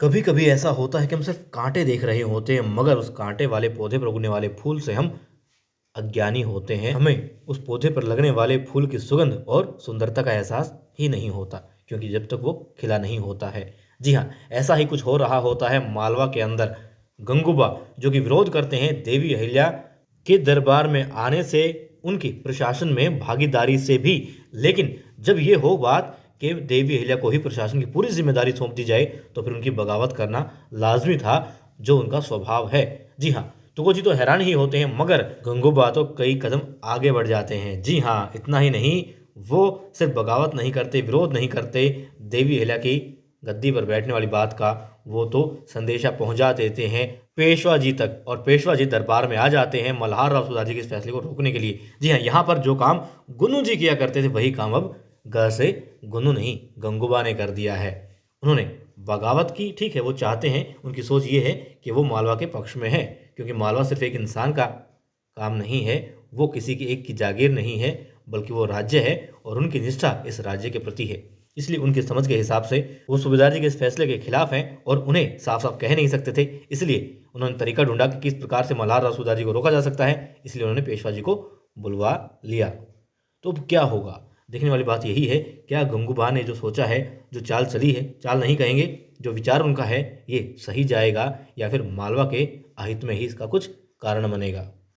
कभी कभी ऐसा होता है कि हम सिर्फ कांटे देख रहे होते हैं, मगर उस कांटे वाले पौधे पर उगने वाले फूल से हम अज्ञानी होते हैं। हमें उस पौधे पर लगने वाले फूल की सुगंध और सुंदरता का एहसास ही नहीं होता, क्योंकि जब तक वो खिला नहीं होता है। जी हाँ, ऐसा ही कुछ हो रहा होता है मालवा के अंदर। गंगूबा जो कि विरोध करते हैं देवी अहिल्या के दरबार में आने से, उनकी प्रशासन में भागीदारी से भी। लेकिन जब ये हो बात कि देवी अहिल्या को ही प्रशासन की पूरी जिम्मेदारी सौंप दी जाए, तो फिर उनकी बगावत करना लाजमी था, जो उनका स्वभाव है। जी हाँ, तुगो जी तो हैरान ही होते हैं, मगर गंगूबा तो कई कदम आगे बढ़ जाते हैं। जी हाँ, इतना ही नहीं, वो सिर्फ बगावत नहीं करते, विरोध नहीं करते, देवी अहिल्या की गद्दी पर बैठने वाली बात का वो तो संदेशा पहुंचा देते हैं पेशवा जी तक, और पेशवा जी दरबार में आ जाते हैं मल्हार राव सुधार जी के इस फैसले को रोकने के लिए। जी हाँ, यहाँ पर जो काम गुन्नू जी किया करते थे, वही काम अब ग से गुन्नू नहीं, गंगूबा ने कर दिया है। उन्होंने बगावत की, ठीक है, वो चाहते हैं, उनकी सोच ये है कि वो मालवा के पक्ष में है, क्योंकि मालवा सिर्फ एक इंसान का काम नहीं है, वो किसी की एक की जागीर नहीं है, बल्कि वो राज्य है, और उनकी निष्ठा इस राज्य के प्रति है। इसलिए उनकी समझ के हिसाब से वो सूबेदार जी के इस फैसले के खिलाफ हैं, और उन्हें साफ साफ कह नहीं सकते थे। इसलिए उन्होंने तरीका ढूंढा कि किस प्रकार से मल्हार राव सूदार जी को रोका जा सकता है। इसलिए उन्होंने पेशवा जी को बुलवा लिया। तो अब क्या होगा, देखने वाली बात यही है, क्या गंगूबा ने जो सोचा है, जो चाल चली है, चाल नहीं कहेंगे, जो विचार उनका है, ये सही जाएगा, या फिर मालवा के अहित में ही इसका कुछ कारण बनेगा।